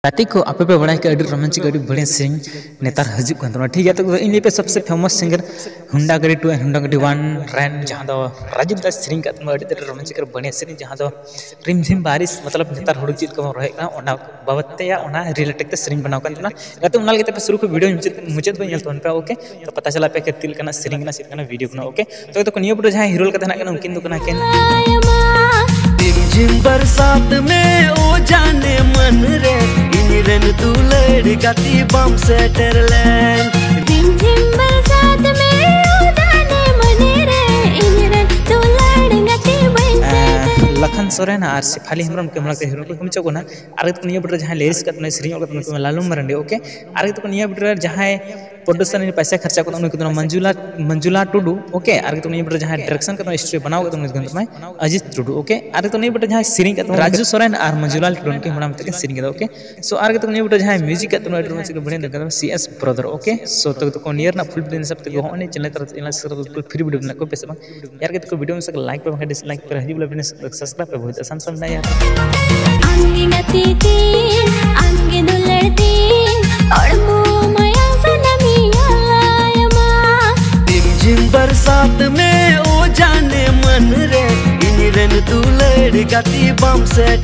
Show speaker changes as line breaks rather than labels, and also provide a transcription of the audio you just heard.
गाती को आपे पे बड़ा के रोमांचिक बढ़िया सिंग नेतार हजुक ठीक है। तो इन पे सबसे फेमस सिंगर हुंडा गड़ी 2 हुंडा गड़ी 1 रैन जहाँ दो राजीव दास सिंग का रोमांचिक बढ़िया सिंग जहाँ दो रिमझिम बारिश मतलब नेतार हुड़ चीज को रहे ओना बाबते या ओना रिलेटेड सिंग बनाव kan तना गाते उनाल के पे शुरू को वीडियो मुचाद बन तोन पे ओके तो पता चला पे के तिल कना सिंग कना सिर कना वीडियो कना ओके तो नियो वीडियो जहाँ हीरो का तना उनकिन दो कना केन
रिमझिम बरसात में ओ जाने मन रे इनिरन दुलड़ गाती बम सेटरलैंड
रिमझिम बरसात में ओ जाने मन रे इनिरन दुलड़ गाती बम सेटरलैंड
लखन सोरेन और शेफाली हेम्ब्रम के हमला हीरो को हमचो कोना आरे तो निया बिटर जहां लेरिस का तने श्री का लालू मरंडी ओके आरे तो निया बिटर जहां प्रोड्यूसर ने पैसा खर्चा को उनको मंजुला टुडू ओके आरे तो निया बिटर जहां डायरेक्शन का स्टोरी बनाओ को उनको में अजीत टुडू ओके आरे तो निया बिटर जहां सिरिंग का राजू सोरेन और मंजुला टुडू के हमरा में सिरिंग का ओके सो आरे तो निया बिटर जहां म्यूजिक का तो बढ़िया का सीएस ब्रदर ओके सो तो नियर ना फुल वीडियो सब तो होने चैनल तरफ इन सब फ्री वीडियो को पैसे यार के तो वीडियो में से लाइक पे डिसलाइक पे हजी बोले सब्सक्राइब पे बहुत आसान समझना यार
आंगे गति तीन आंगे दुलड़ती और मुंह माया सनमिया लायमा
रिमझिम बरसात में ओ जाने मन रे इनिरन दुलड़ गाती बम सेट